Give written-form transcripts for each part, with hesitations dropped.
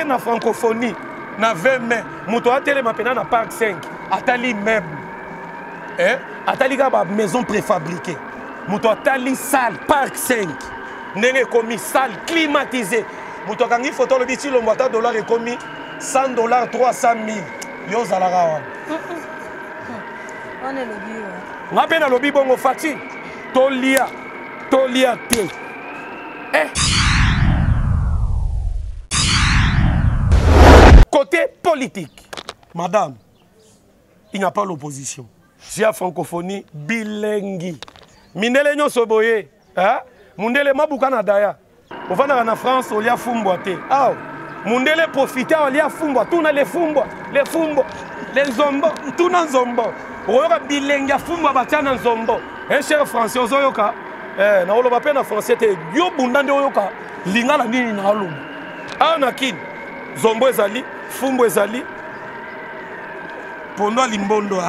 na francophonie na 20 mai moto atelema pena na parc 5 atali meuble atali ka ba maison préfabriquée moto atali salle parc 5 ndenge komi salle climatisée moto akangi photo lobi ti lombo ata dollar ekomi $100 300 000 yo ozalaka wana nga mpe nalobi bongo fati tolia te côté politique madame il n'y a pas l'opposition j'ai la francophonie bilingue mindele nyonso boye mundele mabuka na daya ovanda na France olia fumbwa te aw mundele profiter olia fumbwa tuna les zombo tuna nzombo oyoka bilingue fumbwa batiana nzombo cher français ozoyoka na oloba pe na français te yo bundande oyoka lingala nini na oloba aw na kid zombo ezali fumbo ezali pondo limbondo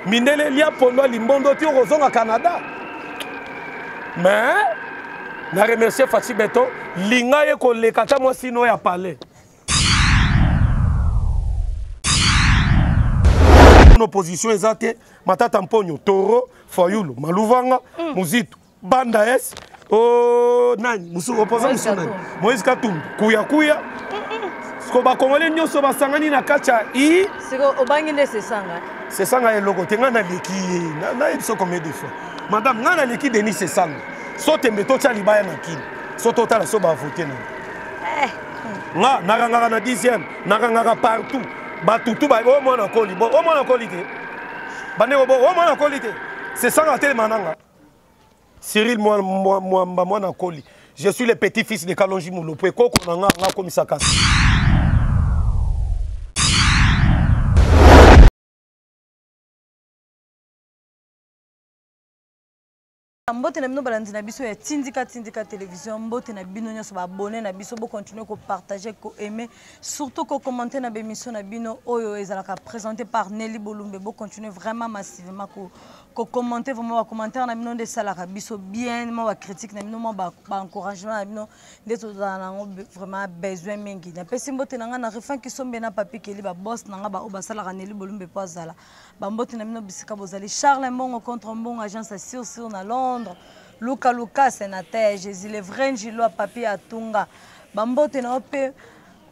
mindele lia pondo limbondo ti okozonga Canada mais na remercier Fati Beton linga ye koleka ta mo sino ya palais une opposition ezate matata mponyo toro foyulo maluvanga muzito banda es nani musu opposant musu nani Moïse Katumbi kuya ko ba kongole nyonso basangani na kacha i siko obangi nde sesanga eloko te ngana leki na ebiso combien de fois madame ngana leki Denis sesanga so tembe to tcha libaya na kini so to tala so ba voter na nga nakangaka na 10e nakangaka partout batutu ba o mona koli te bane o mona koli te sesanga tele mananga Cyril Mwamba mwana koli je suis le petit-fils de Kalonji Moulopwe koko na nga komisaka mbote na bino balandi na biso ya tindika télévision mbote na bino nyonso ba abonné na biso bo continuer ko partager ko aimer surtout ko commenter na bémission na bino oyo ezalaka présenté par Nelly Bolumbe bo continuer vraiment massivement ko commenter vraiment ba commentaire na bino de salaka biso bien mo ba critique na bino mo ba encouragement na bino de to na vraiment besoin mingi na pesi mbote na nga na refin ki sombe na papi keli ba boss na nga ba o ba salaka Nelly Bolumbe po azala ba mbote na bino bisika bozali Charles Mbongo contre Mbongo agence sur na Londres Luka sénateur Jésus le vrai Njilo papier atunga bambote na ope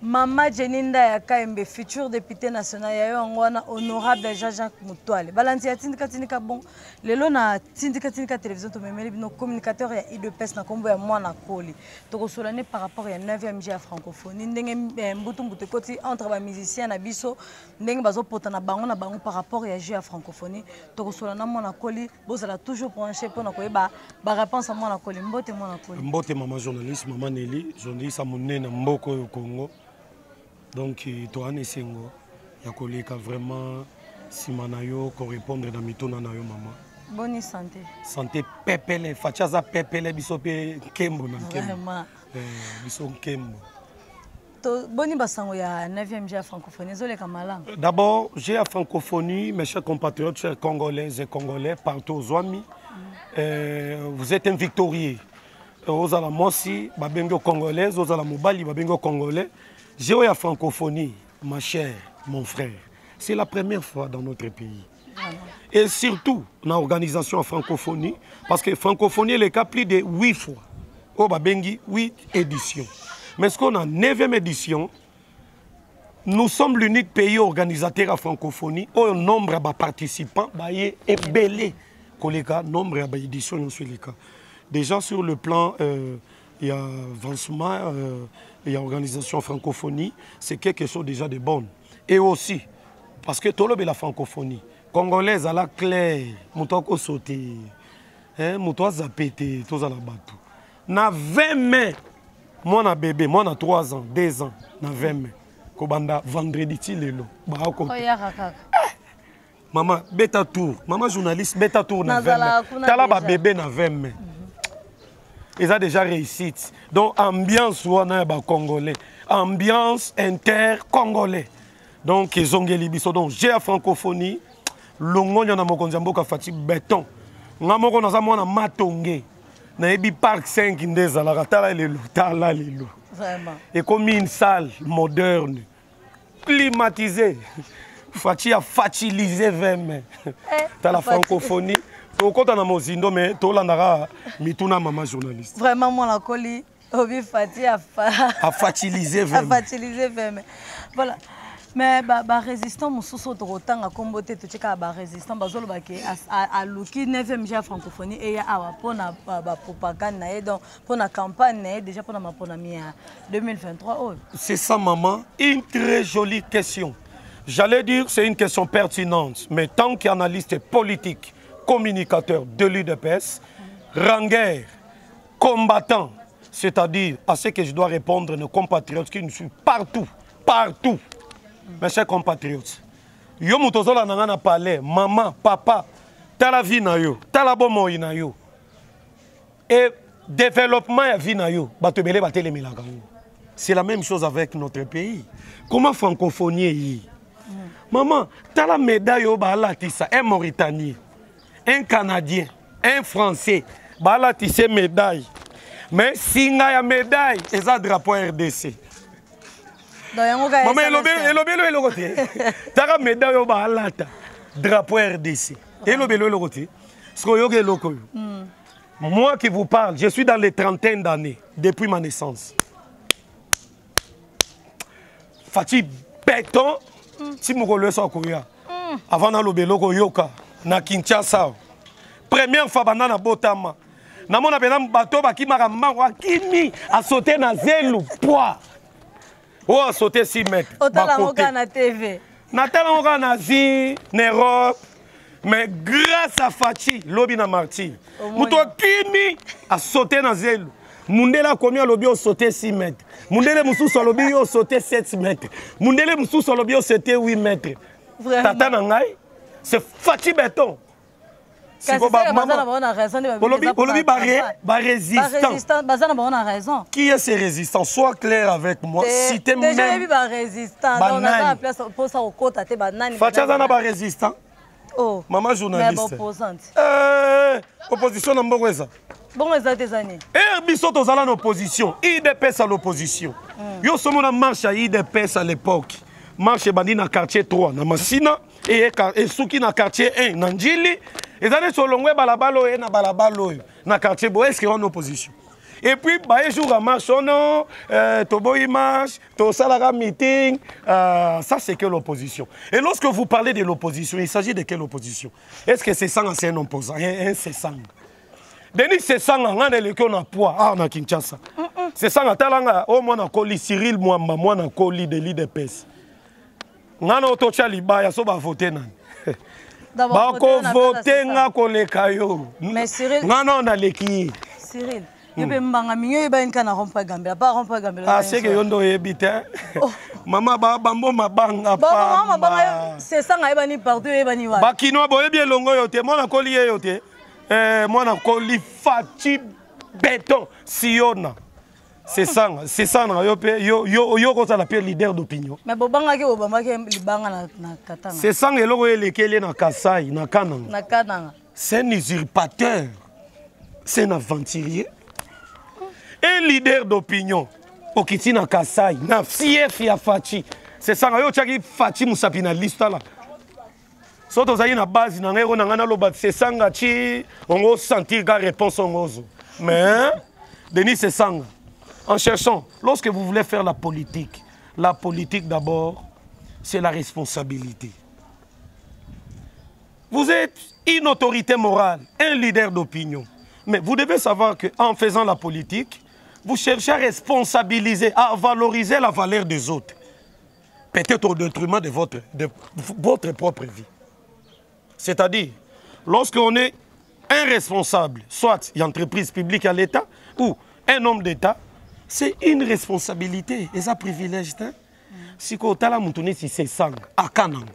Mama Jeninda ya Kaembe futur député national ya yo ngwana honorable Jean-Jacques Mutwale balanti ya tindika bon lelo na tindika télévision to memeli bino communicateur ya IDPS na kombo ya mwana koli to solane par rapport ya 9e jour ya francophonie ndenge mbutu koti entre ba musiciens na biso ndenge bazo pota na bango par rapport ya jour ya francophonie to solana mwana koli bozala toujours branché pour na koyeba ba réponse à mwana koli mbote mama journaliste mama Nelly journaliste monene mboko yo Congo. Donc, tu as Nessengo, il y a vraiment Simanayo qui répondre dans mitona na yo maman. Bonne santé. Santé pepele, fachaza pepele bisope kembo na kembo. Vraiment. Biso kembo. To boni basango ya 9e jour francophonie zole kamala. D'abord, j'ai la francophonie, mes chers compatriotes, chers Congolaises et Congolais partout aux amis. Vous êtes un victorieux. Aux ala mosi, babengo Congolaises, aux ala mobali, babengo Congolais. J'ai la francophonie, ma chère, mon frère. C'est la première fois dans notre pays. Et surtout, dans l'organisation en francophonie, parce que francophonie est le cas plus de 8 fois. Au Babengi, 8 éditions. Mais ce qu'on a 9e édition, nous sommes l'unique pays organisateur en francophonie où le nombre de participants est belé. Le nombre d'éditions, déjà sur le plan, il y a avancement. Et l'organisation francophonie, c'est quelque chose déjà de bon. Et aussi, parce que tout le monde la francophonie, congolaise à la claire, moutoko sauté, moutoko zapété, tout ça là-bas. Na 20 mai, moi na bébé, moi na 3 ans, 2 ans, na 20 mai. Kobanda vendredi ti lelo. Maman, beta tour, maman journaliste, beta tour na 20 mai. Tala ba bébé na 20 mai. Ils ont déjà réussi. Donc, ambiance congolais, ambiance inter-congolais. Donc, ils ont gagné. Donc, j'ai la francophonie. Longo, il y a un Fati Beton. Il y a un Matongé. nayebi parc 5 ndezalaka tala lelo tala lelo. Vraiment. Et comme une salle moderne, climatisée. Fachi a facilisé vraiment. T'as la francophonie. Quand on a mozindo mais tola nara mituna maman journaliste. Vraiment moi la coli obi Fati a facilisé vraiment. A facilisé vraiment. Voilà. Mais ba résistant mususu totanga kombote totika ba résistant bazolo bake a luki 9e ja francophonie et ya awa pona ba propagande na donc pona campagne na déjà pona mapona mia 2023 oh. C'est ça maman, une très jolie question. J'allais dire c'est une question pertinente, mais tant qu'analyste politique, communicateur de l'UDPS, rangueur, combattant, c'est-à-dire à ce que je dois répondre nos compatriotes qui nous suivent partout, partout. Mes chers compatriotes, yo mutozola nanga na palais, maman, papa, tala vie na yo, tala bomo na yo. Et développement ya vie na yo, batebele batele milaka yo. C'est la même chose avec notre pays. Comment francophonie yi? Maman, tu as la médaille au Balatissa, un Mauritanien, un Canadien, un Français, Balatissa médaille. Mais si tu as la médaille, c'est un drapeau RDC. Maman, tu as la médaille au Balata, drapeau RDC. Et le côté. Moi qui vous parle, je suis dans les trentaines d'années, depuis ma naissance. Fatih béton. Si je suis en Korea, avant de le yoka, na Kinshasa, première fois que je Botama, na mona benam bateau qui m'a kimi a sauté na zelu poids. Oh a sauté 6 mètres. Autant na TV. Na tala na zi, Europe, mais grâce à Fachi, lobi na Martyr, muto kimi a sauté na zelu. Mundela combien lobi a sauté 6 mètres. Mundele Moussou Solobi a sauté 7 mètres. Mundele Moussou Solobi a sauté 8 mètres. Tata Nangai, c'est Fati Béton. C'est quoi, résistant. Qui est ces résistants? Sois clair avec moi. Si tu es même résistant. Fati Azana résistant. Oh. Maman journaliste. Opposition n'a pas ça. Bon, les des années. Et Bissot aux allants en opposition. IDPS à l'opposition. Yo sommes en marche à IDPS à l'époque. Marche bandi dans quartier 3, na Massina et Souki dans quartier 1, Nandjili. Et allez sur l'ongwe balabalo et na balabalo na quartier Bo. Est-ce qu'il y a en opposition? Et puis, bah, jour à marche, non, Toboy marche, Tosalara meeting, ça c'est que l'opposition. Et lorsque vous parlez de l'opposition, il s'agit de quelle opposition? Est-ce que c'est sans un opposant? C'est sans. Denis c'est sans un électron à poids, ah, on a Kinshasa. C'est sans un talent, oh, moi, on a collé Cyril, moi, on a collé de l'IDPS. On a autoché à l'Ibaya, so va voter. D'abord, voter, on a collé Kayo. Mais Cyril. On a l'équipe. Cyril. Ah, c'est que yondo ebite. Maman ba bambo mabanga pa. C'est ça nga ebani partout ebani wa. Ba kino boye bien longo yote, moi na koli yote. Moi na koli Fati Béton Siona. C'est ça yo ko la pire leader d'opinion. Mais bobanga ke obama ke libanga na Katanga. C'est ça eloko elekele na Kasai na Kananga. Na Kananga. C'est un usurpateur. C'est un aventurier. Un leader d'opinion, Okitina Kasai, na fief ya Fachi. C'est ça, yo tchaki Fachi Moussapi na liste là. Soto zayi na base na ngero na ngana loba c'est ça ngachi, on va sentir la réponse en ozo. Mais Denis c'est ça. En cherchant, lorsque vous voulez faire la politique d'abord, c'est la responsabilité. Vous êtes une autorité morale, un leader d'opinion. Mais vous devez savoir qu'en faisant la politique, vous cherchez à responsabiliser, à valoriser la valeur des autres. Peut-être au détriment de votre propre vie. C'est-à-dire, lorsqu'on est un responsable, soit une entreprise publique à l'État ou un homme d'État, c'est une responsabilité et ça privilège. Si vous avez c'est sang à Kanang,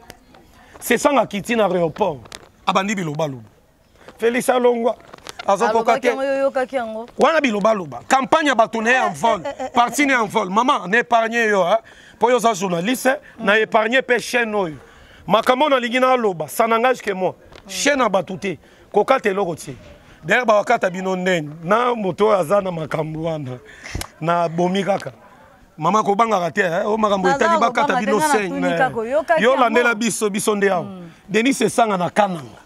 c'est sang à Kitine à l'aéroport, à Bandi Bilobalo. Félix Alongwa. Wana bilobaloba campagne à bâtonner en vol parti en vol maman n'épargnez yo pour yo journaliste na épargner pe chaîne oyo makambo na lingina loba ça n'engage que moi chaîne à batouté kokate lokoti D'ailleurs, bakata bino nen na moto azana makambo wana na bomi kaka. Mama ko banga raté o makambo etali bakata bino sen. Yo landela biso nde awo. Denis Esanga na Kananga.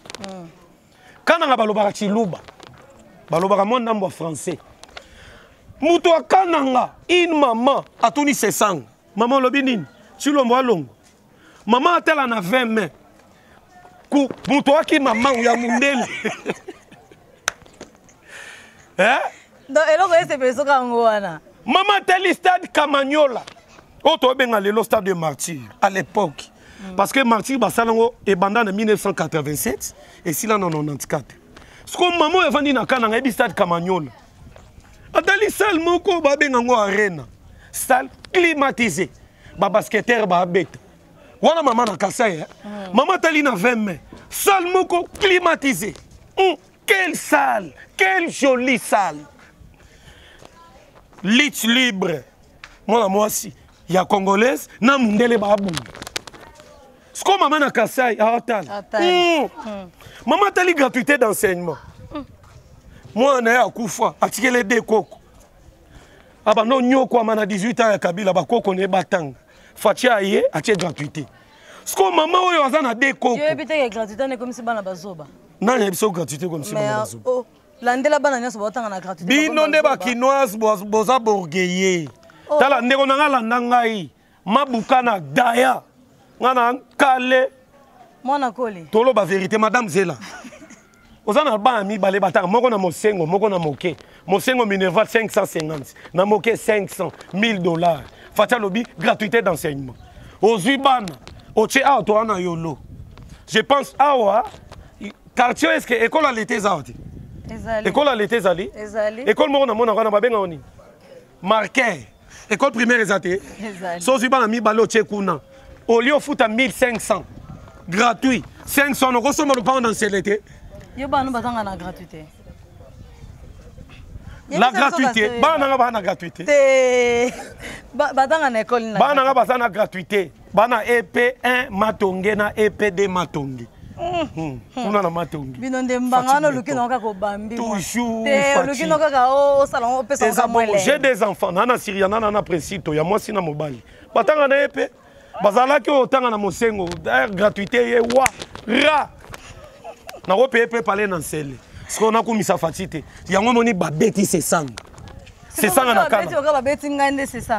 Kananga balobaka chiluba. Balobaka mo ndambo français. Muto a Kananga une maman atuni Esanga. Maman lobi nini? Chilombo alongo. Maman atela na 20 mains. Ku muto aki maman ya mundele. Donc, eloko ese peso kango wana. Maman teli stade Camagnola. Oto benga lelo stade de Martyr à l'époque. Parce que Martyr basalango e banda en 1987 et sila en 94. Ce que maman est vendu na Kananga e stade Camagnola. Adali salle moko ba benga ngo arena. Salle climatisée. Ba basketteur ba bête. Wana maman na Kasai. Maman teli na 20 mains. Salle moko climatisée. Quelle salle! Quelle jolie salle! Lit libre. Moi aussi. Il y a Congolaise, na mundele babou. Ce que maman a Kassai, a maman tali gratuité d'enseignement. Moi, on est à Koufa, à tirer les deux coco. Ah bah non, nous, quoi, man, à 18 ans, à Kabila, bah, coco, on est batang. Fatia aye, à tirer gratuité. Ce que maman, on a des coco. Tu es gratuité, on est comme si on a bazoba. Non, il y a une gratuité comme si on a bazoba. Landela banana so botanga na gratuité. Bino nde ba kinoise boza borgeye. Tala ndeko nanga landa ngai. Mabuka na daya. Ngana kale. Mwana kole. Tolo ba vérité madame Zela. Ozana ba mi bale batanga moko na mosengo, moko na moke. Mosengo Minerva 550. Na moke 500 $1000. Fatia lobi gratuité d'enseignement. Ozui bana. Oche a to na yolo. Je pense awa quartier est-ce que école à l'été zaoti. École à l'été zali. École mona mona wana babenga oni. Marqué. École primaire ezate. So ziba na mi balo tchekuna. Au lieu foot à 1500. Gratuit. 500 euros somme le pas dans l'été. Yo ba no batanga na gratuité. La gratuité. Ba na ba na gratuité. Batanga na école na. Ba na ba na gratuité. Ba na EP1 matonge na EP2 matonge. Kuna na matongi. Bino ndembanga no lukino kaka bambi. Toujours. Lukino kaka o salon pesa ka mwele. J'ai des enfants nana Syriana nana principe ya moi sina mobali. Batanga na epe. Bazala ki otanga na mosengo gratuité ye wa ra. Na ko pepe parler na sele. Ce qu'on a comme ça fatité. Yango moni ba beti c'est sang. C'est sang na kana.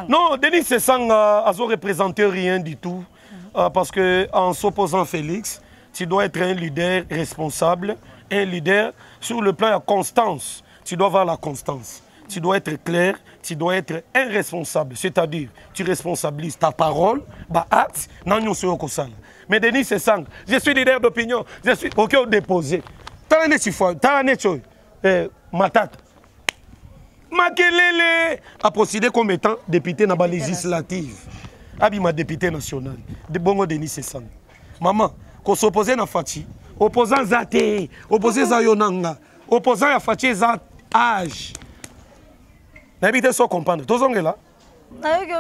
Non, Denis c'est sang a représenté rien du tout parce que en s'opposant Félix tu dois être un leader responsable, un leader sur le plan de la constance. Tu dois avoir la constance. Tu dois être clair, tu dois être un responsable. C'est-à-dire, tu responsabilises ta parole, ta acte, non, sur le mais Denis, c'est ça. Je suis leader d'opinion. Je suis OK au déposé. T'as un échoué, t'as un échoué. Matata. Makelele a procédé comme étant député dans la législative. Abima député national. De Bongo Denis, c'est ça. Maman. Qu'on s'oppose na Fati, opposant Zate, opposé Zayonanga, opposant à Fati Zat âge. N'habitez pas comprendre. Tous on est là.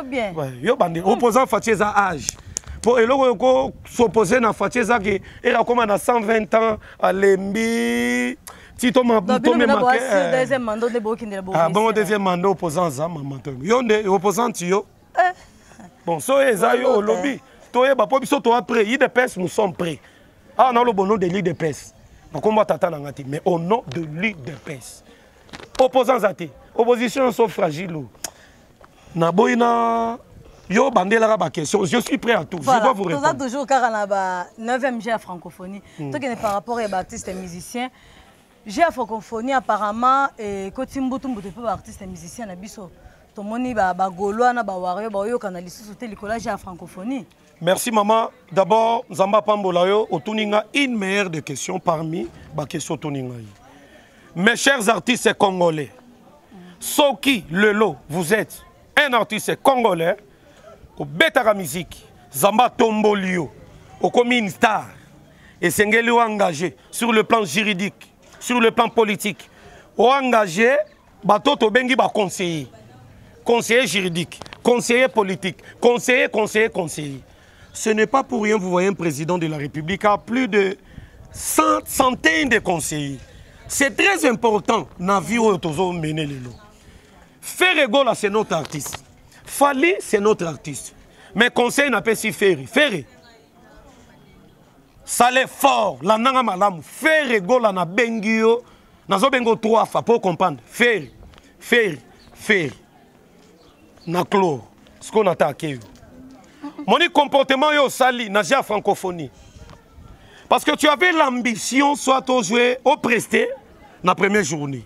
Bien. Ouais, yo bandé. Opposant Fati Zat âge. Pour et l'autre s'opposer na Fati Zat qui est là comme à 120 ans à Lembi. Tito ma tomé ma. Deuxième mandat de Bokinde. Ah bon deuxième mandat opposant Zat maman. Yo ndé opposant yo. Bon so ezayo au lobby. Toi, après, l'IDPS, nous sommes prêts. Ah, on a le bon nom de l'IDPS. Mais au nom de l'IDPS. Opposants athées. Opposition sont fragiles. Je suis prêt à tout. Voilà. Je dois vous répondre. Nous avons toujours 9e G à francophonie. Par rapport aux artistes et musiciens, G à francophonie, apparemment, quand tu es artiste et musicien, merci maman. D'abord, Zamba Pambolayo, Otuninga, une meilleure des questions parmi les questions Otuninga. Mes chers artistes congolais, Soki Lelo, vous êtes un artiste congolais, au Betara Musique, Zamba Tombolio, au commune star, et Sengeli engagé sur le plan juridique, sur le plan politique, ou engagé, Batoto Bengi ba conseiller. Conseiller juridique, conseiller politique, conseiller. Ce n'est pas pour rien, vous voyez un président de la République a plus de centaines de conseillers. c'est très important dans la vie où nous mener les lots. Ferregola, c'est notre artiste. Fali, c'est notre artiste. Mais conseil n'a pas si Ferry. Ferry. Ça l'est fort. La nanga malamu. Ferregola na bengio. Nazo bengo 3 fois pour comprendre. Ferry. Ferry. Ferry. Na clore. Ce qu'on attaque. Mon comportement yo sali. Na ja francophonie. Parce que tu avais l'ambition soit au jouer, au prester, la première journée.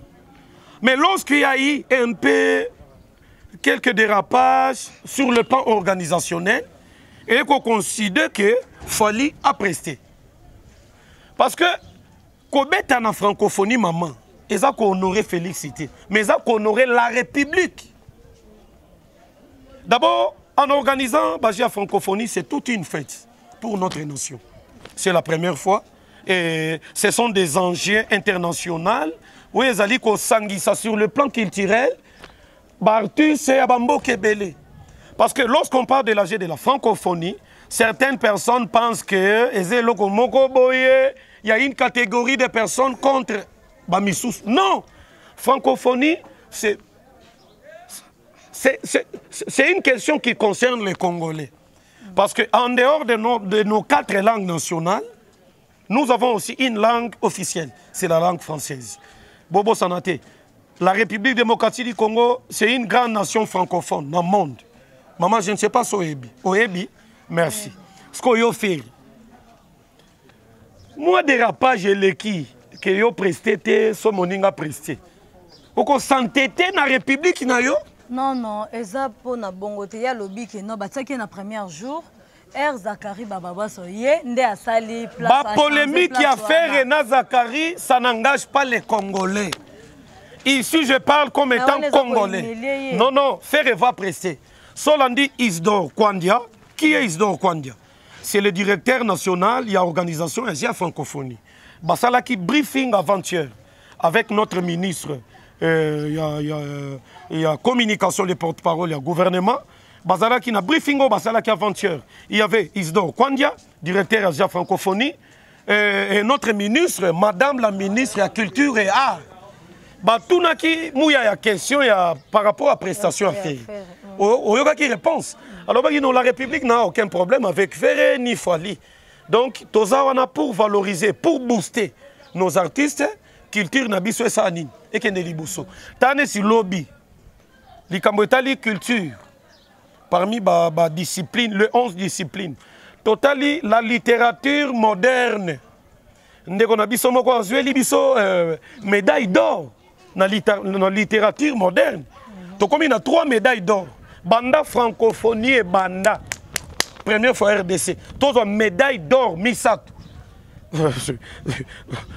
Mais lorsqu'il y a eu un peu quelques dérapages sur le plan organisationnel, et qu'on considère qu'il fallait à prester. Parce que, quand on est en francophonie, maman, ils ont honoré Félicité, mais ils ont honoré la République. D'abord, en organisant la francophonie, c'est toute une fête pour notre nation. C'est la première fois. Et ce sont des enjeux internationaux. Oui, ils allaient ça sur le plan culturel. Bartu, c'est Abambo Kebele. Parce que lorsqu'on parle de l'âge de la francophonie, certaines personnes pensent que il y a une catégorie de personnes contre Bamissous. Non! Francophonie, c'est une question qui concerne les Congolais. Parce qu'en dehors de nos 4 langues nationales, nous avons aussi une langue officielle, c'est la langue française. Bobo Sanate, la République démocratique du Congo, c'est une grande nation francophone dans le monde. Maman, je ne sais pas si Oebi. Oebi, merci. Ce qu'on y a fait. Moi, dérapage, qui que yo presté, so moninga presté. Oko s'entêter dans la République, na yo? Non, non, eza po na bongo te ya lobi ke no bataki na premier jour. Zakari Bababa Soye, nde asali place. La polémique qui a fait Rena Zakari, ça n'engage pas les Congolais. Ici, je parle comme étant Congolais. Non, non, faire va presser. Solandi Isdor Kwandia. Qui est Isdor Kwandia? C'est le directeur national, il y a organisation et francophonie. Basala qui briefing avant-hier avec notre ministre, il y a communication des porte-parole, il y a gouvernement. Basala qui n'a briefing au Basala qui avant-hier. Il y avait Isdor Kwandia, directeur de la francophonie, et notre ministre, madame la ministre de la culture et art. Tout n'a qui mouilla la question par rapport à la prestation à faire. Il y a qui réponse. Alors la République n'a aucun problème avec Ferré ni Fali. Donc, Tozawana pour valoriser, pour booster nos artistes, culture nabiso et sanine et keneli buso. Tane si lobby, li kambotali culture. Parmi les disciplines, les 11 disciplines. Totali, la littérature moderne. Nous avons médaille d'or dans la littérature moderne. Donc, il y a 3 médailles d'or. Banda francophonie et Banda. Première fois RDC. Tous ont médaille d'or, Misat.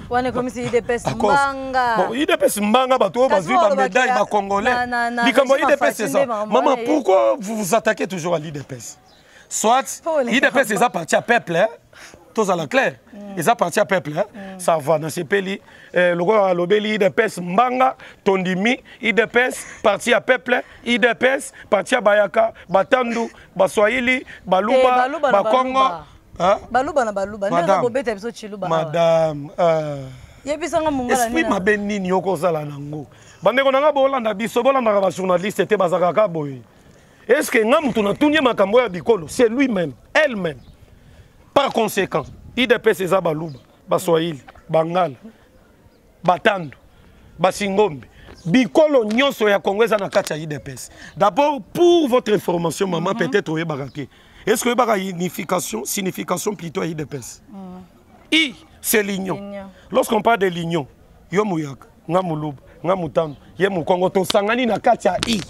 On est comme si il dépêche Mbanga. Bon, il dépêche Mbanga, la médaille congolais. Maman, pourquoi vous vous attaquez toujours à l'IDPS? Soit, l'IDPS est parti à peuple, tous à la claire. Ils appartiennent à peuple, ça va dans ces pays. Le roi Lobeli, IDPS Mbanga, Tondimi, IDPS parti à peuple, IDPS parti à Bayaka, Batandu, Baswahili, Baluba, Bakongo. Baluba na baluba ndenge bobeta biso chiluba madame yebisanga mungala esprit mabe nini yokozala nango bandeko nanga bolanda biso bolandaka ba journaliste te bazaka boye est-ce que nga mutu na tunye makambo ya bikolo c'est lui-même elle-même par conséquent IDPS eza baluba baswahili bangala batandu basingombe bikolo nyonso ya Congo eza na kati ya IDPS. D'abord pour votre information maman peut-être oyebaka te. Est-ce que il y a une signification plutôt à IDPS? I, c'est l'union. Lorsqu'on parle de l'union, Yomuyak, Namouloub, Namutam, Yemukongo, to sangani na katia I.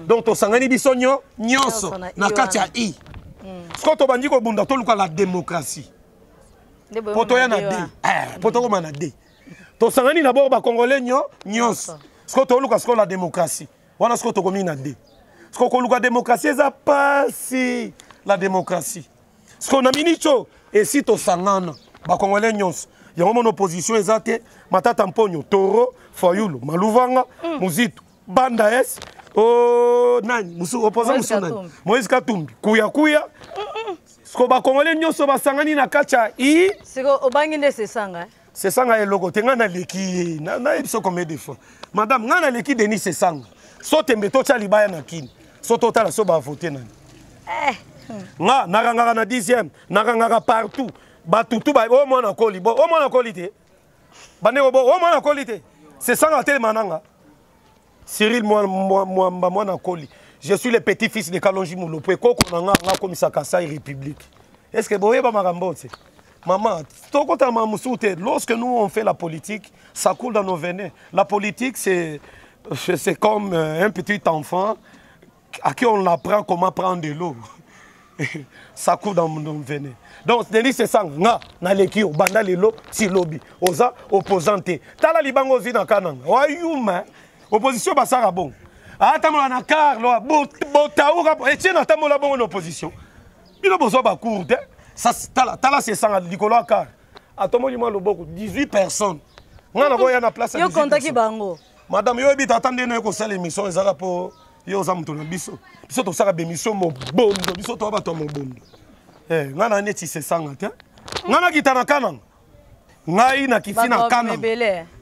Donc to sangani bisonyo, nyonso, na katia I. Ce qu'on a dit au Bunda, la démocratie. Poto ya na D. Poto ya na D. To sangani na borba congolais nyonso. Ce qu'on a la démocratie. Voilà ce qu'on a na D. Ce qu'on a la démocratie, c'est pas si. La démocratie. Ce qu'on a mis, et si tu sangana, les Congolais, il y a une opposition exacte, Matata Mponyo, Toro, Foyulu, Maluvanga, Muzito, Banda S, Nani, opposant Moïse Katumbi, Kuya. Ce qu'on a Congolais, ils sont sangani na kacha I. C'est que Obanginde se sanga. c'est ça nga eloko te nga na leki na ebiso combien de fois madame nga na leki Denis c'est ça so tembe to tcha libaya na kini so totala so ba voter nani nga nakangaka na 10e nakangaka partout batutu ba o mwana koli bo o mwana koli te bane bo o mwana koli te c'est ça nga tele mananga Cyril mwana koli je suis le petit-fils de Kalonji Moulopo koko nanga nga komisa Kasai République est-ce que boye ba makambo te maman, lorsque nous on fait la politique, ça coule dans nos veines. La politique, c'est comme un petit enfant à qui on apprend comment prendre de l'eau. Ça coule dans nos veines. Donc, Denis, c'est ça. Na leki banda lelo si lobby. Oza opposante. Tala libango zina kananga. Wa yuma. Opposition basara bon. Atamola na Carlo, botaura et tiens atamola bon en opposition. Bino bozo ba courte. Ça, tala c'est ça, Nicolas Akar. À ton moment, le beaucoup, 18 personnes. On a envoyé la place à 18 personnes. Madame, yo habite attendez nous ko sala émission ezala po yo za mutuna biso. Biso to sala émission mo bondo, biso to ba to mo bondo. Ngana neti c'est ça ngata. Ngana kitana kanang. Ngai na kifina kanang.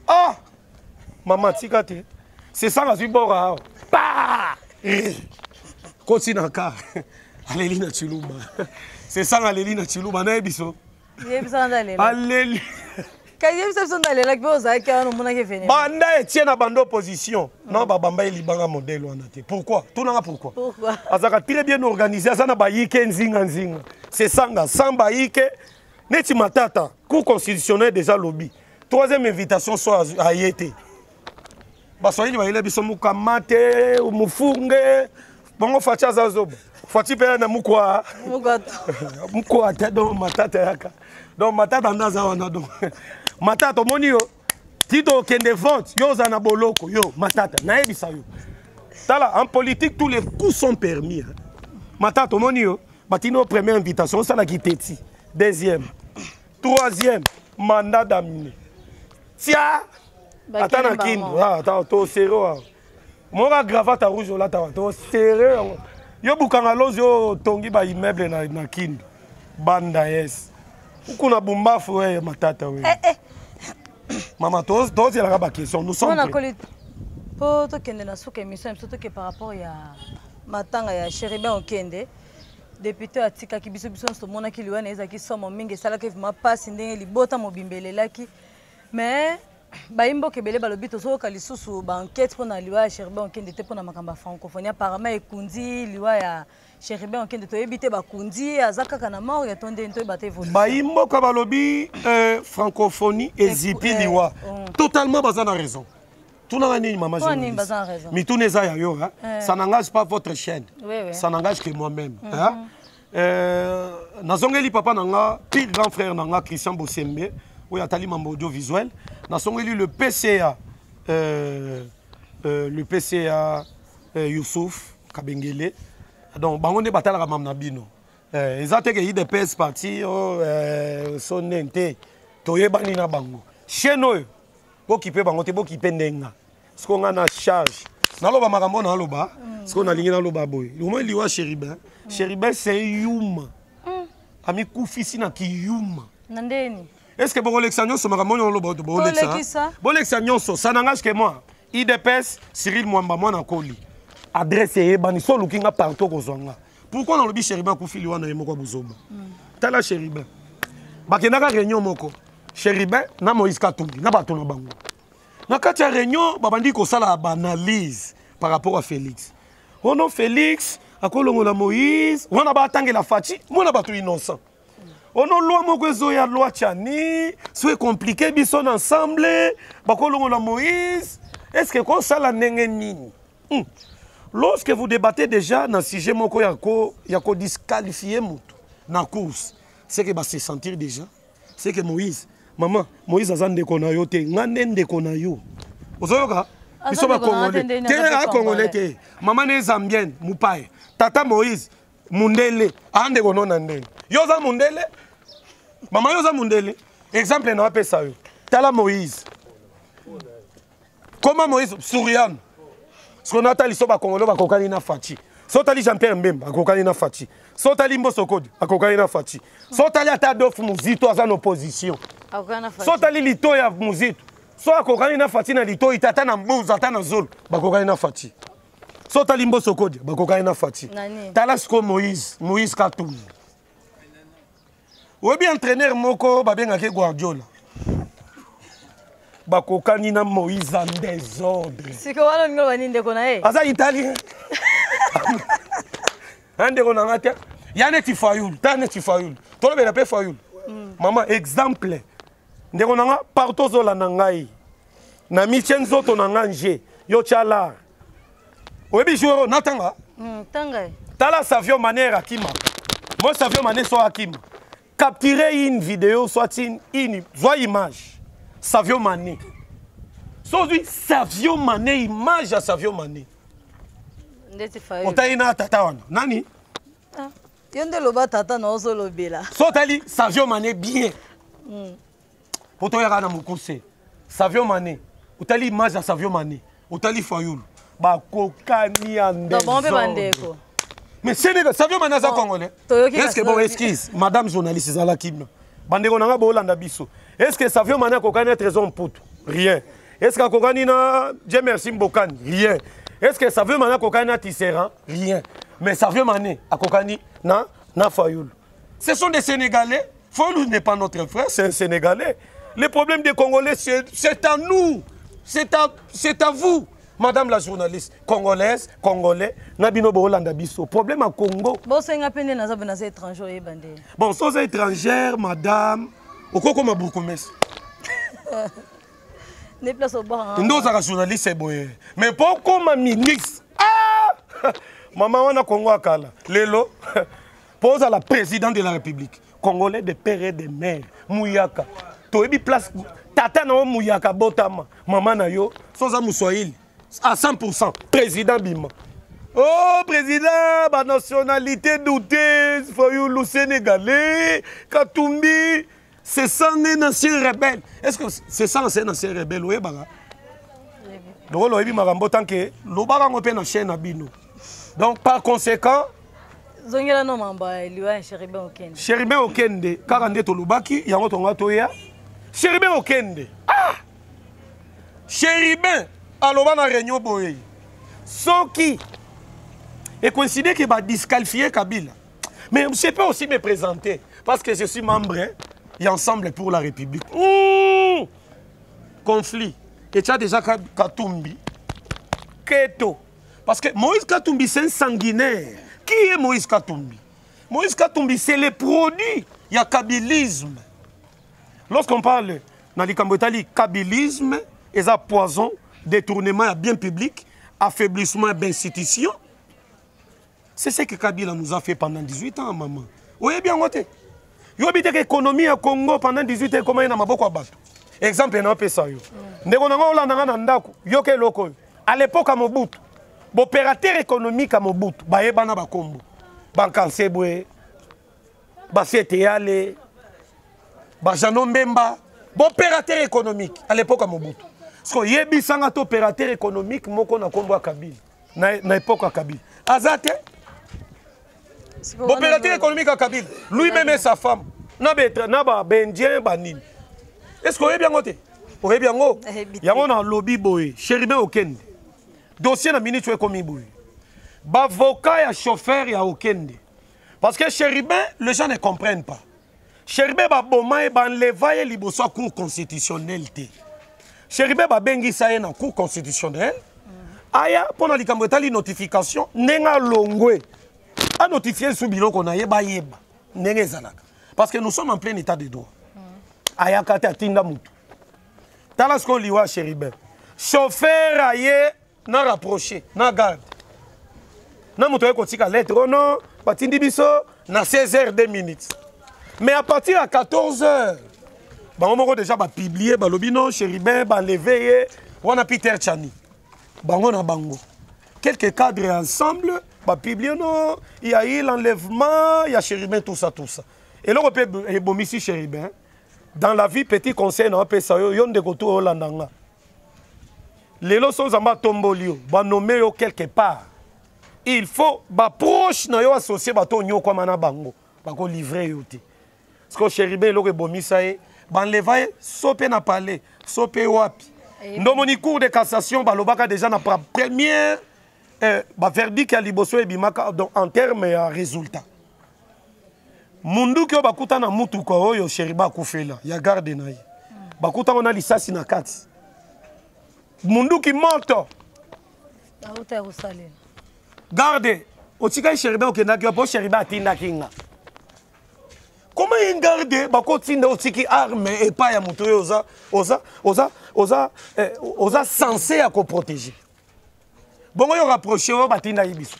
Ah! Maman tikate. C'est ça ngazi bora. Pa! Kotina ka. Aleli na Chiluba. C'est ça, Aleli na Chiluba, na ebiso. Aleli. Banda Etienne a bande opposition. Non, Bamba il libanga modèle on a été. Pourquoi? Tout n'a pourquoi. Pourquoi? Azaka très bien organisé, ça na ba yike nzinga nzinga. C'est sanga samba yike. Neti matata, cour constitutionnel déjà lobby. Troisième invitation soit à yete. Basoyini ba ile biso mukamate, mufunge. Bongo facha zazoba. Fati pe na mukwa. Mukwa te do matata yaka. Donc matata ndaza wana do. Matata moni yo. Tito kende vote yo za na boloko yo matata na ebisa yo. Tala en politique tous les coups sont permis. Matata moni yo. Batino première invitation ça la kiteti. Deuxième. Troisième mandat d'amener. Tia. Atana kindo. Ah, attends, to sérieux. Mora gravate rouge là ta to sérieux. Yo bukanga lozo tongi ba immeuble na kindo. Banda yes. Ukuna bumbafu we matata we. Maman tous il y a ba question nous sommes. On a collé po to kende na suka émission surtout que par rapport ya matanga ya Chéribin Okende député atika ki biso so mona ki liwana ezaki somo mingi sala ke ma passe ndenge libota mobimbelelaki mais baimbo kebele balobi tozoka lisusu ba enquête pona liwa ya Chéribin Okende te pona makamba francophonie apparemment ekundi liwa ya Chéribin Okende to ebité bakundi azaka kana mort ya tonde nto bate vote baimbo ka balobi francophonie ezipi liwa totalement bazana raison. Tout n'a pas maman journaliste. Mais tout n'est pas ça n'engage pas votre chaîne. Ça n'engage que moi-même. Nazongeli papa nanga, pire grand frère nanga Christian Bossembe, où il y a tali mambo audiovisuel. Nazongeli le PCA, Youssouf Kabengele. Donc bangonde batala mamna bino. Ezate ke IDPS parti sonente toyebani na bango. Cheno occupé bangote bokipe ndenga. Ce qu'on a na charge. Naloba makambo na loba, ce qu'on a lié na loba boy. Le moment liwa Chéribin. Chéribin c'est yuma. Ami kufisi na ki yuma. Nandeni. Est-ce que bon élection so makambo na loba to bon élection? Bon élection ça n'engage que moi. IDPS Cyril Mwamba mwana koli. Adresse e bani so lookinga partout kozonga. Pourquoi na lobi Chéribin kufi liwa na yemoko buzoba? Tala Chéribin. Bakendaka réunion moko. Chéribin na Moïse Katumbi na bato na bango. Na kati ya réunion babandi ko sala analyse par rapport à Félix. Ono Félix akolongo na Moïse, wana ba tangela Fati, mona bato innocent. Ono loi moko ezoya loi tchani, c'est compliqué bison ensemble, bakolongo na Moïse. Est-ce que ko sala ndenge nini? Lorsque vous débattez déjà dans sujet moko yako disqualifier mutu na course, c'est que ba se sentir déjà, c'est que Moïse maman, Moïse azande kona yo te, ngande kona yo. Ozoyoka? Biso ba Congolais. Te Congolais te. Maman ne Zambienne, mupaye. Tata Moïse, mundele, ande kono nande. Yo za mundele? Maman yo za mundele. Exemple na pesa yo. Tala Moïse. Comment Moïse souriant? Ce qu'on a tali so ba Congolais ba kokani na Fati. So tali Jean-Pierre Mbemba akokani na Fati. So tali Mboso Kodi akokani na Fati. So tali ata Adolphe Muzito aza en opposition. So tali lito ya muzito. So akokani na fati na lito itata na mbuza ata na zolo. Bakokani na fati. So tali mboso kodi bakokani na fati. Tala siko Moïse Katumbi. Obi entraîneur moko babengaki Guardiola. Bakokani na Moïse en désordre. Siko wana ngolo ninde kona e. Aza italien. Ande kona ngata. Yane ti Fayul, tane ti Fayul. Tolo be pe Fayul. Maman exemple. Ndeko nanga partout zola nangai. Na michen zoto nanganje. Yo chala. Obi joueur natanga. Tanga. Tala Sadio Mané akima. Moi Sadio Mané so akima. Capturer une vidéo soit une image. Sadio Mané. So lui Sadio Mané image à Sadio Mané. Ndeti Fayul. Otaina tata wana. Nani? Yonde loba tata na ozo lobela. So tali Sadio Mané bien. Poto yaka na mukuse. Sadio Mané. Otali image à Sadio Mané. Otali Fayulu. Ba kokani ande. Bon be bandeko. Mais Sénégal, Sadio Mané za congolais. Est-ce que bon excuse madame journaliste zala kimna. Bandeko nanga bo landa biso. Est-ce que Sadio Mané kokani trésor mputu? Rien. Est-ce que kokani na Dieu merci Mbokani? Rien. Est-ce que Sadio Mané kokani na Tisserand? Rien. Mais Sadio Mané akokani na Fayulu. Ce sont des Sénégalais. Fayulu n'est pas notre frère, c'est un Sénégalais. Le problème des Congolais, c'est à nous. C'est à vous, madame la journaliste. Congolaise, Congolais, Nabino Bolanda Bisso. Problème à Congo. Bon, c'est un peu des étrangers. Bon, sans étrangères, madame, au Coco Maboukoumès. Les places au bord. Nous, la journaliste, c'est bon. Mais pourquoi ma ministre? Ah! Maman, on a Congo à Kala. Lélo, pose à la présidente de la République. Congolais de père et de mère. Mouyaka. Toebi place. Tata na Mouyaka Botama. Maman na yo. Sans Amoussouaïl. À 100%. Président Bima. Oh, président, ma nationalité douteuse. Fayulu Sénégalais. Katumbi. C'est ça un ancien rebelle. Est-ce que c'est ça un ancien rebelle? Oui, baga. Donc, on a vu Marambo tant que l'Obara on peut na chaîne à Bino. Donc, par conséquent, Zongela no mamba liwa Chéribin Okende. Chéribin Okende, karande to lubaki, yango tonga toya. Chéribin Okende. Ah! Chéribin, aloba na réunion boye. Soki et considère qu'il va disqualifier Kabila. Mais je peux aussi me présenter parce que je suis membre et Ensemble pour la République. Conflit. Et tu as déjà Katumbi. Keto. Parce que Moïse Katumbi, c'est un sanguinaire. Qui est Moïse Katumbi? Moïse Katumbi, c'est le produit. Il y a kabilisme. Lorsqu'on parle dans les Cambotali, kabilisme, et ça poison, détournement à bien public, affaiblissement d'institutions. C'est ce que Kabila nous a fait pendant 18 ans, maman. Oui, bien, vous avez dit que l'économie au Congo pendant 18 ans, comment il y a beaucoup de bateaux. Exemple, il y a un peu ça. À l'époque, à Mobutu, l'opérateur économique à Mobutu, Baebana Bakombo, Bankansebwe, Basieteale, Bajano Mbemba, l'opérateur économique à l'époque à Mobutu. Parce que yebi sanga opérateur économique moko na kombo à Kabila, na époque à Kabila. Azate, l'opérateur économique à Kabila, lui-même et sa femme, na bendien banin. Est-ce que vous avez bien noté? Vous avez bien noté? Il y a un lobby boy, Chéribin Okende. Dossier na ministre comme boy. Avocat et chauffeur ya Okende. Parce que Chéribin, les gens ne comprennent pas. Chéribin ba boma et ba enlever liboso cour constitutionnel. Chéribin ba bengi sa na cour constitutionnel. Aya pendant les cambotali notification nenga longwe. A notifier sous biloko qu'on a yeba yeba. Nenga zalaka. Parce que nous sommes en plein état de droit. Aya kata tinda mutu. Talasko liwa Chéribin. Chauffeur aye na rapproché, na garde. Na mutu ko tika lettre oh non, patindi biso na 16h02. Mais à partir de 14h, on a déjà publié, Balobino, Chéribin, Levé, on a Peter Tchani. On a Bango. Quelques cadres ensemble, publié, il y a eu l'enlèvement, il y a Chéribin, tout ça. Et là, on peut ici Chéribin. Dans la vie, petit conseil, on peut ça, on de retour au Landanga. Les lois sont en tombolio, on nommé quelque part. Il faut, proche, associé, on y a Bango, on livrer. Parce que Chéribin, il a bomi ça, banleva ye so mpe na palais so mpe wapi ndomoni cour de cassation balobaka déjà na première verdict ya liboso ebimaka en terme ya résultat munduki oyo bakuta na mutuka oyo sheri bakufela ya garde na ye bakutango na lisasi na kati munduki moto garde otikali sheribe okendaki yo mpo sheribe atindaki nga koma ye garde bakotinda otiki arme epai ya moto oyo oza censé ya koprotege bongo yo rapproche oyo batindaki biso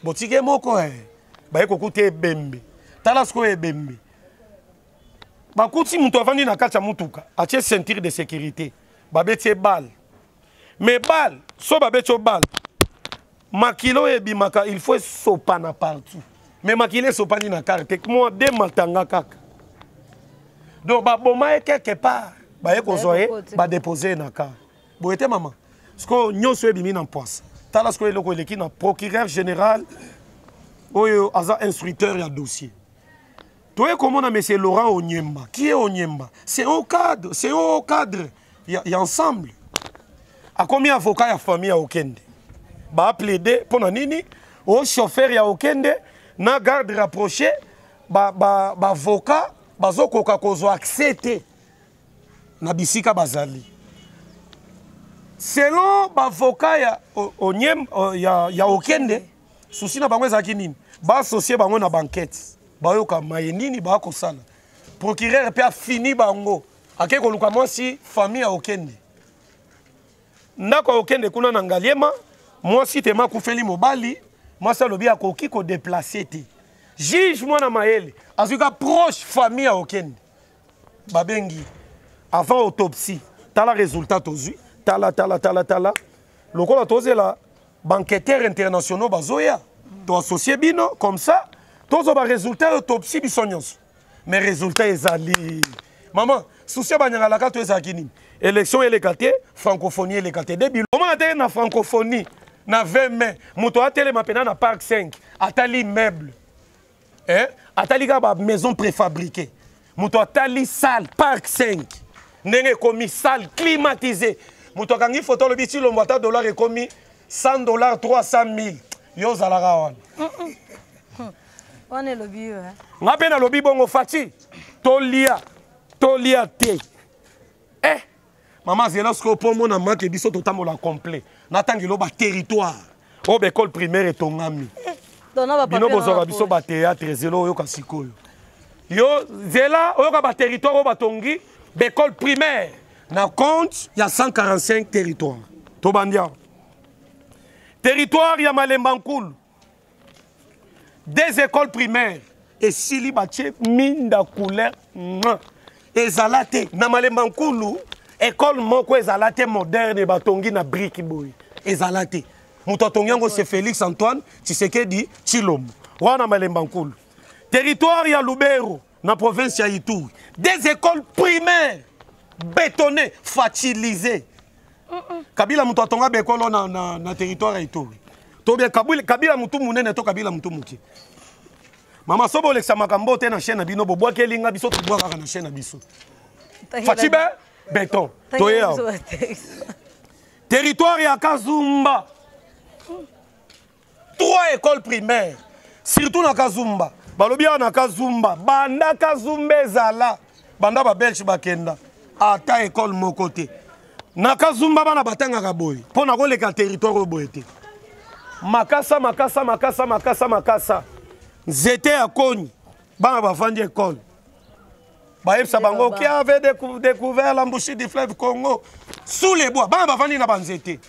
botiki ye moko baye kokuta ebembe tala sikoyo ebembe bakuti moto avandi na kati ya mutuka atie ceinture de sécurité babeti ye bale mais bale so babeti yo bale makilo ebimaka il faut esopana partout mais makilo esopani na carte moi de matanga kaka donc baboma ye quelque part baye kozwa ye badepose na kar boye te mama siko nyonso ebimi na mpoasa tala siko eloko eleki na procureur général oyo aza instructeur ya dossier toye komona monsieur Laurent Onyemba qui est Onyemba c'est un cadre ya ensemble akomi avocat ya famille ya Okende ba plaider pona nini au chauffeur ya Okende na garde rapproché ba avocat bazokoka kozwa accepter na bisika bazali selon ba avocat ya Onyemba ya Okende souci na bango ezaki nini ba associer bango na banquette bayoka maye nini bakosala procureur pe a fini bango ake koluka mwasi famille ya Okende ndako Okende kuna na ngaliema mwasi tema kufeli mobali mwasi alobi akoki ko déplacer te juge mwana mayele azuka proche famille ya Okende babengi avant autopsie tala résultat tozui tala lokola tozela banqueteur internationaux bazoya to associé bino comme ça tozo ba résultat autopsie biso nyonso mais résultat ezali maman souci banyanga la kato ezaki nini élection elekate francophonie elekate début comment atteindre na francophonie na 20 mai moto atele mapena na parc 5 atali meuble atali ka ba maison préfabriquée moto atali salle parc 5 ndenge komi salle climatisée moto kangi photo le biti lo mbata dollar ekomi $100 300 000 yo zalaka wana on est le bio nga pe na lobi bongo fati tolia te maman zela sko po mona manke biso totambola complet natangelo ba territoire o école primaire etongami bino bozwaka biso ba théâtre zelo oyo kasikoyo yo zela oyo ka ba territoire o batongi école primaire na compte ya 145 territoires to bandia territoire ya Malemba Nkulu des écoles primaires et sili batie minda couleur ezalate na Malemba Nkulu école moko ezalate moderne batongi na brique boy ezalate muto atongi yango c'est Félix Antoine Tshisekedi Tshilombo wana Malemba Nkulu territoire ya Lubero na province ya Ituri des écoles primaires bétonnées fertilisées Kabila muto atonga bekolo na territoire ya Ituri to bien Kabila mutu munene to Kabila mutu muki mama sobo leksa makambo te na chaîne na bino bobwa kelinga biso to bwa na chaîne na biso Fatibe béton toya territoire ya Kazumba 3 écoles primaires surtout na Kazumba balobi na Kazumba banda Kazumba ezala banda ba belge bakenda ata école moko te na Kazumba bana batangaka boye pona koleka territoire boye te makasa nzete ya koni bana bafandi école baepsa bango qui avait découvert l'embouchure du fleuve Congo sous les bois bana bafandi na banzete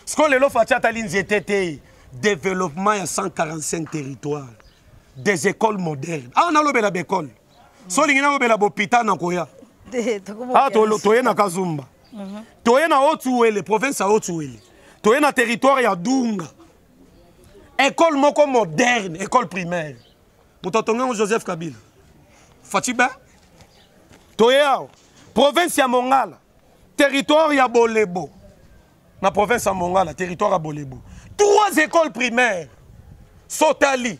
sko lelo fatia tali nzete te développement ya 145 territoires des écoles modernes na lobela bécole so lingi na lobela bopita na koya toye na Kazumba toye na Otuwele province ya Otuwele toye na territoire ya Dunga école moko moderne école primaire mutotonga Joseph Kabila Fatiba toye province ya Mongala territoire ya Bolebo na province ya Mongala territoire ya Bolebo 3 écoles primaires sotali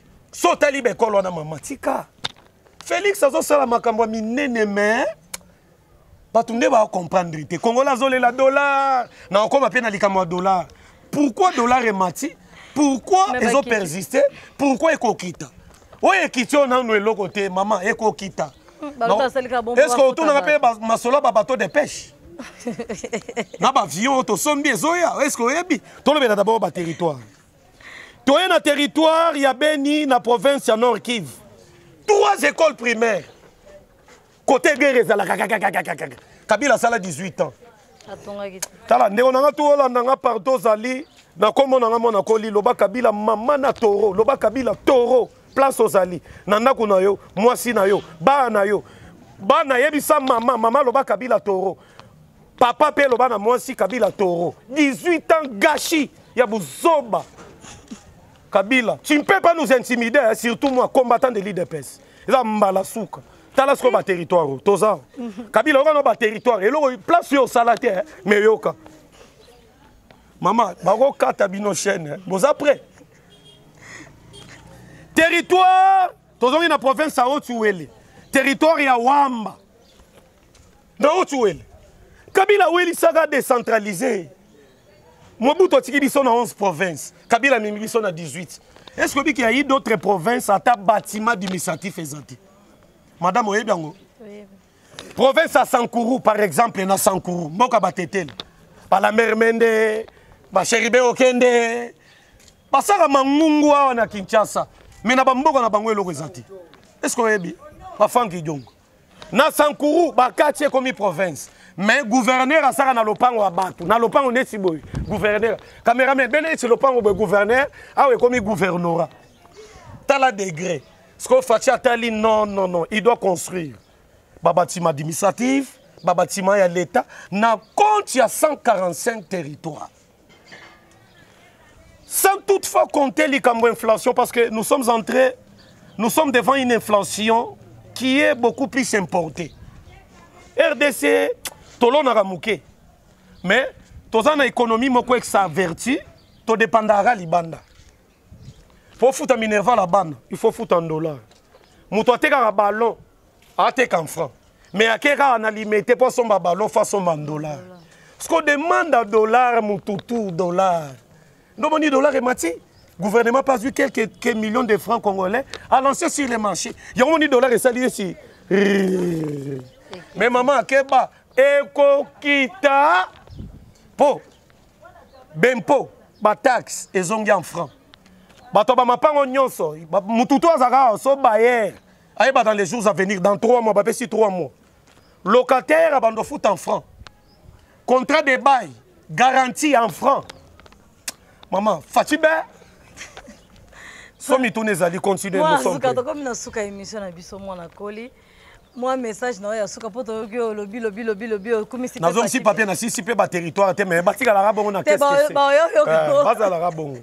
bécole wana mamatika Félix azosala makambo minene mais bato nde comprendre te Congolais azolela dollar na okoma pe na likambo ya dollar. Pourquoi dollar emati? Pourquoi ils ont persisté? Pourquoi ekokita? Oye ekiti on a no côté maman ekokita. Est-ce que tu n'as pas masolo ba bateau de pêche? Na ba avion to sombi ezoya. Est-ce que oyebi? To lobela d'abord ba territoire. To na territoire ya Beni na province ya Nord Kivu. 3 écoles primaires. Côté guerre ezala Kabila sala 18 ans. Tala ndeko nanga to olandanga partout zali na kombo nanga mona koli loba Kabila mama na toro loba Kabila toro place ozali na ndako na yo mwasi na yo ba na yo ba na yebisa mama loba Kabila toro papa pe loba na mwasi Kabila toro 18 ans gâchis ya buzoba Kabila tu ne peux pas nous intimider hein, surtout moi combattant de l'IDPS eza mbala suka tala sko ba territoire toza Kabila okano ba territoire eloko place yo salate mais yoka maman bako kata bino chaîne boza après territoire tozongi na province ya Haut-Uele territoire ya Wamba na Haut-Uele Kabila weli saka décentralisé Mobutu atiki biso na 11 provinces Kabila mimi biso na 18 est-ce que qu'il y a eu d'autres provinces à ta bâtiment administratif ezati Madame Oyebiango. Oui. Province à Sankuru, par exemple, na Sankuru, Moka Batetel, par la Mermende, ba Cheribe Okende, Basara Mangungwa na Kinshasa, mais na Bamboka na Bangwe Lorezati. Est-ce qu'on est ba Fanki Djong. Na Sankuru, ba quartier comme province, mais gouverneur a sara na lopango abatu, na lopango nesiboy, gouverneur. Cameraman, ben c'est lopango be gouverneur, ah ouais comme gouvernorat. Tala degré. Ce qu'on fait Tali, non, il doit construire. Bâtiment administratif, bâtiment à l'État. Na compte, il y a 145 territoires. Sans toutefois compter l'inflation, parce que nous sommes devant une inflation qui est beaucoup plus importée. RDC, Tolon a ramouké. Mais, dans une économie, qui s'avertit, tout dépendra de l'Ibanda. Il faut foutre un minerval à banne, il faut foutre en dollars. Moutou a un ballon, a en francs. Mais à quel cas on a limité pour son ballon façon en dollars. Ce qu'on demande à dollars, moutou dollars. Nous avons dit dollars et mati. Le gouvernement pas vu quelques millions de francs congolais à lancer sur les marchés. Il y a dit dollars et ça lié ici. Mais maman, à quel bas? Eko kita. Po. Bempo. Ba taxe. Et zongi en francs. Bato ba mapango nyonso mututu azaka so bayer ayeba dans les jours à venir dans 3 mois ba pesi 3 mois locataire abando foot en francs contrat de bail garantie en francs maman Fatibe so mitune zali continuer nous sommes comme na suka émission na biso mona koli moi message na ya suka poto yo lobby comme si na zone si papier na si pe ba territoire te mais batika la rabongo na qu'est-ce que c'est ba la rabongo.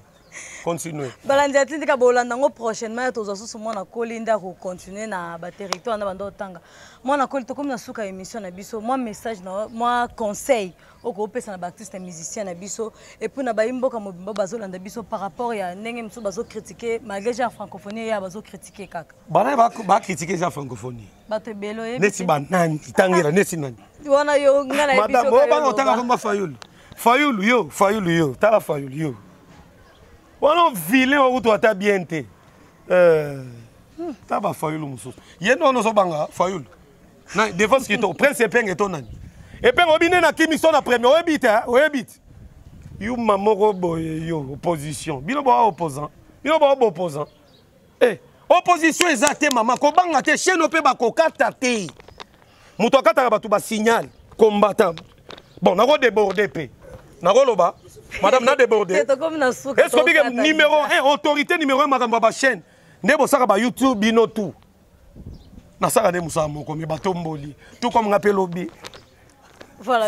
Continuez. Balandia tindika bolanda ngo prochainement tozaso mona koli nda ko continuer na ba territoire na bando tanga. Mona koli to comme na suka émission na biso, moi message na moi conseil oko pesa na ba artiste musicien na biso et puis na ba imboka mobimba bazolanda biso par rapport ya ndenge mso bazo critiquer malgré la francophonie ya bazo critiquer kaka. Bana ba critiquer la francophonie. Ba te belo e. Neti ba nani tangira neti nani. Wana yo ngana biso. Madame o ba otanga komba Fayulu. Fayulu yo, tala Fayulu yo. Voilà vilain ou toi t'as bien été. T'as pas Fayulu muso. Yendo no so banga Fayulu. Na défense qui to prince epeng etonani. Epeng obine na kimiso na premier obite. You mamoro boy yo opposition. Bino ba opposant. Bino ba opposant. Opposition ezate mama ko banga te cheno pe ba kokata te. Muto kata ba tu ba signal combattant. Bon, na ko déborder pe. Na ko loba. Madame n'a débordé. Est-ce que numéro 1, autorité numéro 1, madame Baba chaîne. Nebo saka ba YouTube bino tout. Na saka de musa moko me batomboli. Tout comme ngapé lobby. Voilà,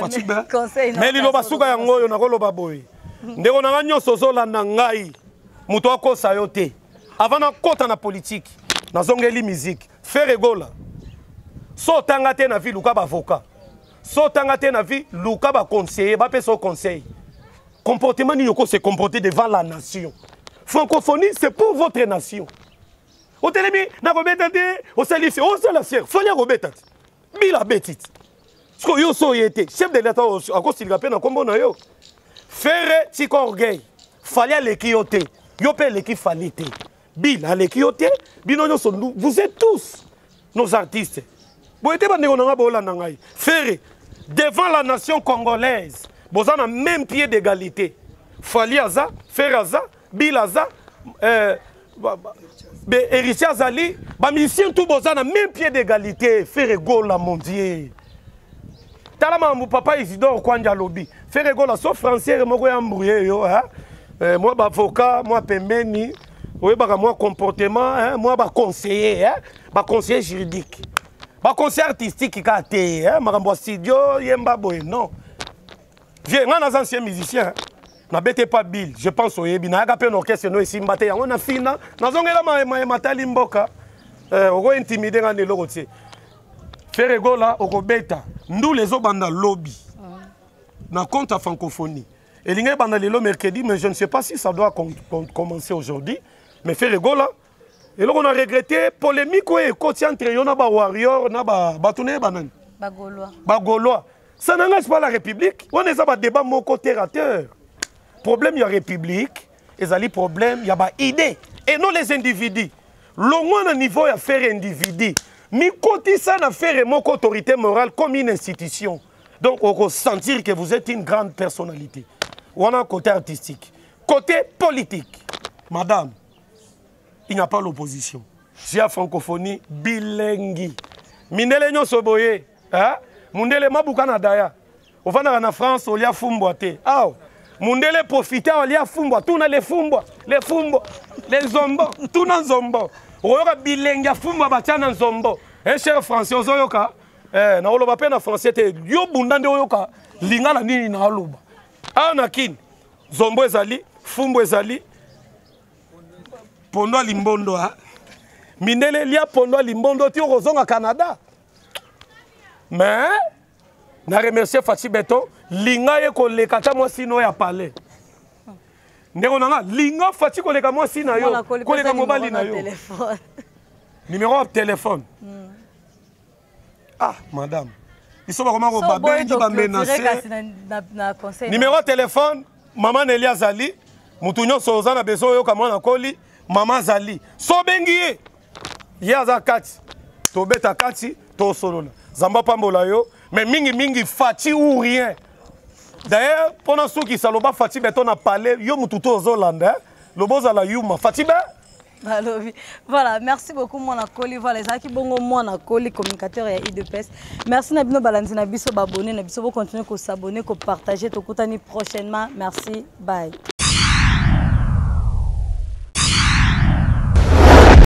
conseil. Mais li loba suka yango yo na ko loba boy. Ndeko na nyonso zola na ngai. Muto akosa yo te. Avant na kota na politique, na zongeli musique, faire regola. So tanga te na vie luka ba avocat. So tanga te na vie luka ba conseiller, ba pe so conseil. Comportement Niyoko, c'est comporter devant la nation. Francophonie, c'est pour votre nation. Au télémi, na robetante, au salif, au salacier, folia robetante. Bila betit. Parce que yo so yete chef de l'état à cause il a peine combo na yo. Faire tika orgueil. Fallait les kiote. Yo pe les qui fallait. Bill à les kiote. Bino so vous êtes tous nos artistes. Vous êtes pas négonanga bola nangai. Faire devant la nation congolaise. Vous avez le même pied d'égalité. Fali Aza, Fer Aza, Bill Aza, Héritier Azali, musicien tout vous avez le même pied d'égalité. Faire Gola, mon Dieu. Talama mon papa Isidore Kwanja Lobby. Faire Gola, sauf français, moi moi avocat, moi pembeni, moi comportement, moi conseiller, conseiller juridique. Conseiller artistique qui a été, Marambo studio, Yemba Boy, non. Viens, on a un ancien musicien. N'abêtez pas Bill, je pense au Yebi. N'a pas un orchestre, nous ici, on a fini. Nous avons matali mboka. On va intimider un de l'autre. Faire gola, on va bêta. Nous les autres, on a lobby. Dans compte à francophonie. Et l'ingé banda le mercredi, mais je ne sais pas si ça doit commencer aujourd'hui. Mais faire gola. Et là, on a regretté polémique et côté entre Yona Warrior, Naba Batouné Banan. Bagolois. Ça n'engage pas la République. On est à débat mon côté terre. Problème, il y a République. Et ça, problème, il y a des idées. Et non les individus. Le moins niveau, il y a faire individu. Mais côté ça, il y a faire mon autorité morale comme une institution. Donc, on va sentir que vous êtes une grande personnalité. On a un côté artistique. Côté politique. Madame, il n'y a pas l'opposition. J'ai la francophonie bilingue. Mindele nyo soboye. Mundele mabukana daya. Ofana na France olia fumbwa te. Aw. Mundele profiter olia fumbwa. Tuna les fumbwa. Les fumbwa. Les zombo. Tuna zombo. Oyoka bilenga fumbwa bachana zombo. Cher français ozoyoka. Na oloba pe na français te. Yo bundande oyoka. Lingala nini na oloba. Na kin. Zombo ezali. Fumbwa ezali. Pondo limbondo ha. Mindele lia pondo limbondo ti ozonga Canada. Mais, je remercie Fatih Beton, linga ye koleka ta mwasi no ya palais. Ndeko nanga, linga Fatih koleka mwasi na yo, koleka mobali na yo. Numéro de téléphone. Ah, madame. Ils sont vraiment au babé, ils vont menacer. Numéro de téléphone, maman Nelia Zali, Moutounyo Soza na besoin yo kama na koli, maman Zali. So bengiye. Yaza kati. To beta kati, to solo. Zamba pambola yo, mais mingi Fati ou rien. D'ailleurs, pendant ceux qui saloba Fati Beton a parlé, yo mututo Zolanda, le boza la yuma. Fati be? Voilà, merci beaucoup mon akoli. Voilà, les aki bongo mon akoli communicateur et IDPS. Merci Nabino Balanzi Nabiso abonné, Nabiso continuer à s'abonner, à partager, to kutani prochainement. Merci, bye.